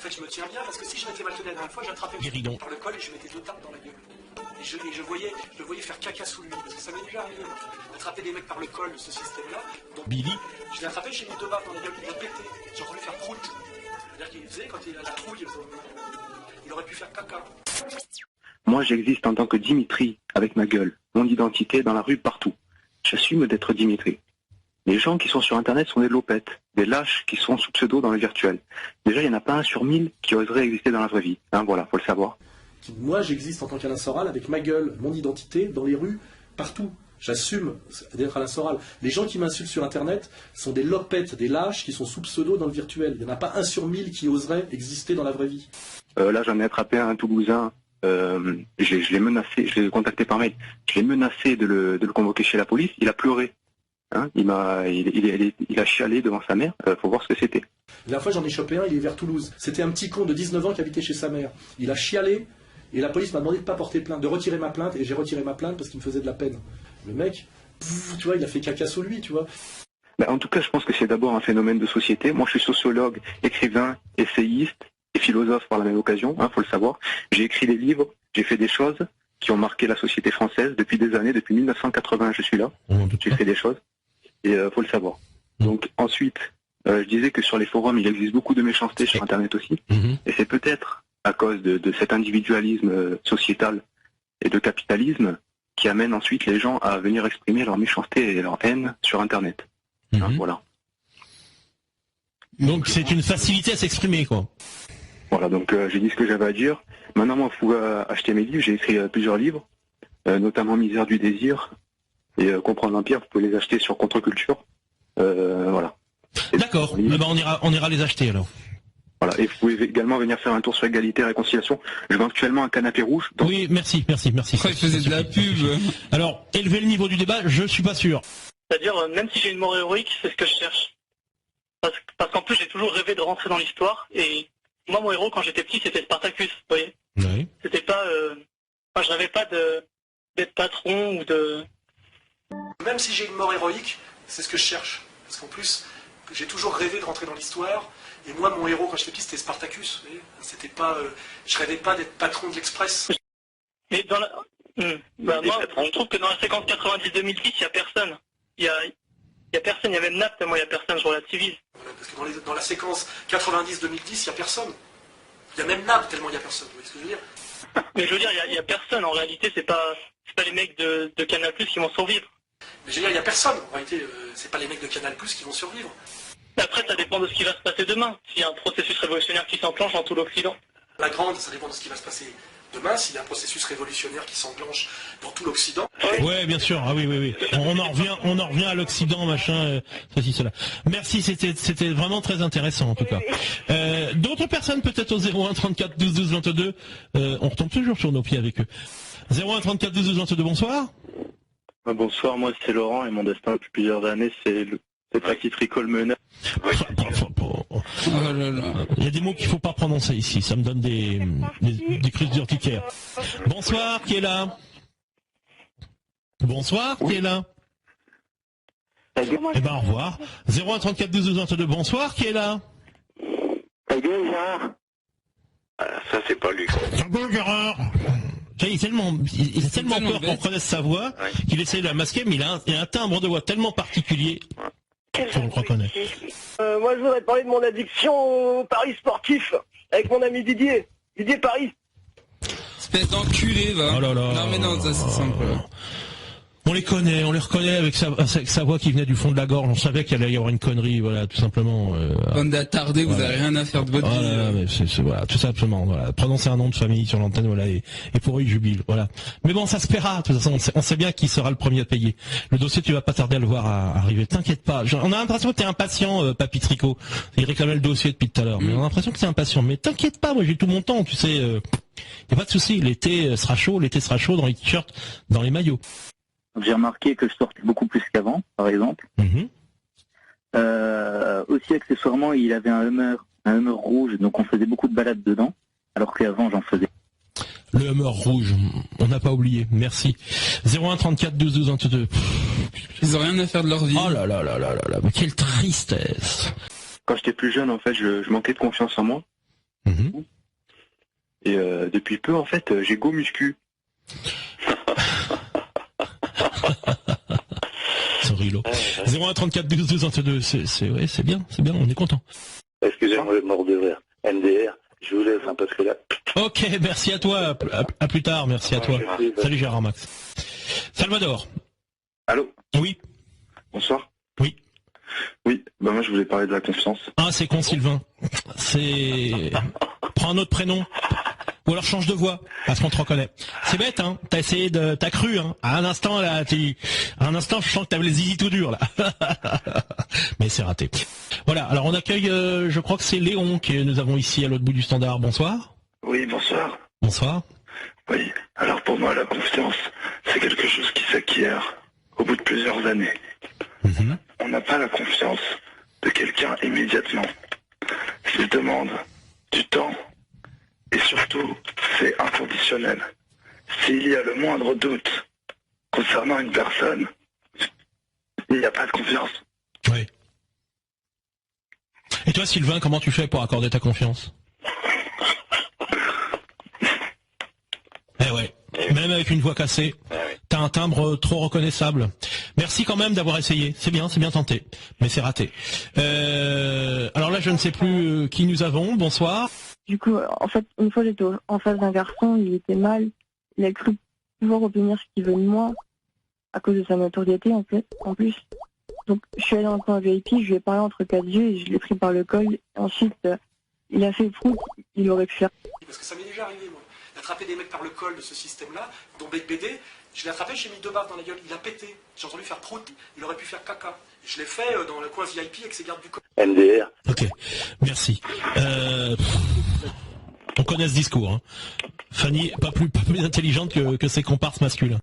fait, je me tiens bien parce que si je m'étais mal tenu la dernière fois, j'attrapais par le col et je mettais 2 tapes dans la gueule. Et je le voyais faire caca sous lui, parce que ça m'est déjà arrivé d'attraper des mecs par le col de ce système-là. Donc, Billy, je l'ai attrapé, j'ai mis 2 baffes dans la gueule, il a pété. J'ai entendu faire prout. C'est-à-dire qu'il faisait, quand il a la trouille, il aurait pu faire caca. Moi, j'existe en tant que Dimitri, avec ma gueule, mon identité, dans la rue, partout. J'assume d'être Dimitri. Les gens qui sont sur Internet sont des lopettes, des lâches qui sont sous pseudo dans le virtuel. Déjà, il n'y en a pas 1 sur 1000 qui oserait exister dans la vraie vie. Voilà, faut le savoir. Moi, j'existe en tant qu'Alain Soral, avec ma gueule, mon identité, dans les rues, partout. J'assume d'être Alain Soral. Les gens qui m'insultent sur Internet sont des lopettes, des lâches qui sont sous pseudo dans le virtuel. Il n'y en a pas 1 sur 1000 qui oserait exister dans la vraie vie. Là, j'en ai attrapé un Toulousain. Je l'ai menacé, je l'ai contacté par mail. Je l'ai menacé de le convoquer chez la police. Il a pleuré. Hein, il a chialé devant sa mère. Faut voir ce que c'était. La dernière fois, j'en ai chopé un, il est vers Toulouse. C'était un petit con de 19 ans qui habitait chez sa mère. Il a chialé et la police m'a demandé de ne pas porter plainte, de retirer ma plainte, et j'ai retiré ma plainte parce qu'il me faisait de la peine. Le mec, tu vois, il a fait caca sous lui, tu vois. En tout cas, je pense que c'est d'abord un phénomène de société. Moi, je suis sociologue, écrivain, essayiste et philosophe par la même occasion, faut le savoir. J'ai écrit des livres, j'ai fait des choses qui ont marqué la société française depuis des années, depuis 1980, je suis là. J'ai fait des choses et faut le savoir. Donc ensuite, je disais que sur les forums, il existe beaucoup de méchanceté sur Internet aussi. Et c'est peut-être à cause de cet individualisme sociétal et de capitalisme qui amène ensuite les gens à venir exprimer leur méchanceté et leur haine sur Internet. Voilà. Donc c'est une facilité à s'exprimer, quoi. Voilà, donc j'ai dit ce que j'avais à dire. Maintenant, moi, vous pouvez acheter mes livres. J'ai écrit plusieurs livres, notamment Misère du désir et Comprendre l'Empire. Vous pouvez les acheter sur Contre-Culture. Voilà. D'accord, on ira les acheter alors. Voilà, et vous pouvez également venir faire un tour sur Égalité et Réconciliation. Je vends actuellement un canapé rouge. Donc... Oui, merci. Il faisait de la pub. Alors, élever le niveau du débat, je suis pas sûr. C'est-à-dire, même si j'ai une mort héroïque, c'est ce que je cherche. Parce qu'en plus, j'ai toujours rêvé de rentrer dans l'histoire. Et moi, mon héros, quand j'étais petit, c'était Spartacus, vous voyez. Oui. C'était pas... je rêvais pas d'être patron ou de... Même si j'ai une mort héroïque, c'est ce que je cherche. Parce qu'en plus, j'ai toujours rêvé de rentrer dans l'histoire. Et moi, mon héros, quand j'étais petit, c'était Spartacus. Vous voyez. C'était pas... je rêvais pas d'être patron de l'Express. Mais dans la... moi, je trouve que dans la séquence 90-2010, il n'y a personne. Il y a personne, il y a même Naples, tellement il n'y a personne, je relativise. Voilà, parce que dans la séquence 90-2010, il n'y a personne. Il y a même Naples, tellement il n'y a personne. Vous voyez ce que je veux dire? Mais je veux dire, il n'y a personne. En réalité, c'est pas les mecs de Canal+ qui vont survivre. Mais je veux dire, il n'y a personne. En réalité, c'est pas les mecs de Canal+ qui vont survivre. Après, ça dépend de ce qui va se passer demain. S'il y a un processus révolutionnaire qui s'enclenche dans tout l'Occident. La grande, ça dépend de ce qui va se passer demain, s'il y a un processus révolutionnaire qui s'enclenche dans tout l'Occident. Ouais, bien sûr. Ah oui. On en revient à l'Occident, machin, ceci, cela. Merci, c'était vraiment très intéressant en tout cas. D'autres personnes peut-être au 01 34 12 12 22. On retombe toujours sur nos pieds avec eux. 01 34 12 12 22. Bonsoir. Bonsoir, moi c'est Laurent et mon destin depuis plusieurs années, c'est la petite Ricole Meneur. Il y a des mots qu'il faut pas prononcer ici, ça me donne des crises d'urticaire. Bonsoir, qui est là? Bonsoir, qui est là? Eh ben au revoir. 01 34 12 12 22. Bonsoir, qui est là? Ta gueule, Gérard. Ça c'est pas lui. Ta gueule, Gérard. Il a tellement peur qu'on reconnaisse sa voix qu'il essaie de la masquer, mais il a un timbre de voix tellement particulier qu'on le reconnaît. Moi, je voudrais parler de mon addiction au paris sportif avec mon ami Didier Paris. Espèce d'enculé, va. Oh là là. Non, mais non, ça c'est simple. On les reconnaît avec sa voix qui venait du fond de la gorge. On savait qu'il allait y avoir une connerie, voilà, tout simplement. Bande d'attardés, vous avez rien à faire de votre vie. Mais voilà, tout simplement. Voilà. Prononcer un nom de famille sur l'antenne, voilà, et pour eux, ils jubilent, voilà. Mais bon, ça se paiera. De toute façon, on sait bien qui sera le premier à payer. Le dossier, tu vas pas tarder à le voir arriver. T'inquiète pas. On a l'impression que t'es impatient, Papy Tricot. Il réclamait le dossier depuis tout à l'heure. Mais on a l'impression que t'es impatient. Mais t'inquiète pas, moi, j'ai tout mon temps, tu sais. Y a pas de souci. L'été sera chaud dans les t-shirts, dans les maillots. J'ai remarqué que je sortais beaucoup plus qu'avant, par exemple. Aussi, accessoirement, il avait un Hummer rouge, donc on faisait beaucoup de balades dedans, alors qu'avant, j'en faisais. Le Hummer rouge, on n'a pas oublié, merci. 01 34 12 12 22. Ils ont rien à faire de leur vie. Oh là là là là là là, mais quelle tristesse. Quand j'étais plus jeune, en fait, je manquais de confiance en moi. Mhm. Et depuis peu, en fait, j'ai go muscu. Sorilo. 01 34 12 12 22, ouais, c'est bien, on est content. Excusez-moi, mort de rire. MDR, je vous laisse, hein, parce que là... Ok, merci à toi, à plus tard, merci à toi. Salut Gérard Max. Salvador. Allô? Oui. Bonsoir. Oui. Oui, bah moi je voulais parler de la confiance. Ah, c'est con, Sylvain. Prends un autre prénom. Ou alors change de voix, parce qu'on te reconnaît. C'est bête, hein. T'as cru, hein. À un instant, là, je sens que t'avais les zizi tout durs, là. Mais c'est raté. Voilà. Alors, on accueille, je crois que c'est Léon que nous avons ici à l'autre bout du standard. Bonsoir. Oui, bonsoir. Bonsoir. Oui, alors pour moi la confiance, c'est quelque chose qui s'acquiert au bout de plusieurs années. Mhm. On n'a pas la confiance de quelqu'un immédiatement. S'il demande du temps, et surtout, c'est inconditionnel. S'il y a le moindre doute concernant une personne, il n'y a pas de confiance. Oui. Et toi, Sylvain, comment tu fais pour accorder ta confiance? Eh ouais. Même avec une voix cassée, t'as un timbre trop reconnaissable. Merci quand même d'avoir essayé. C'est bien tenté. Mais c'est raté. Alors là, je ne sais plus qui nous avons. Bonsoir. Du coup, en fait, une fois j'étais en face d'un garçon, il était mal, il a cru pouvoir obtenir ce qu'il veut de moi, à cause de sa notoriété en plus. Donc je suis allé dans le coin VIP, je lui ai parlé entre quatre yeux et je l'ai pris par le col. Ensuite, il a fait prout, il aurait pu faire. Parce que ça m'est déjà arrivé, moi, d'attraper des mecs par le col de ce système-là, dont BD, je l'ai attrapé, j'ai mis 2 baffes dans la gueule, il a pété. J'ai entendu faire prout, il aurait pu faire caca. Je l'ai fait dans le coin VIP avec ses gardes du col. MDR. Ok, merci. On connaît ce discours. Hein. Fanny, pas plus intelligente que ses comparses masculins.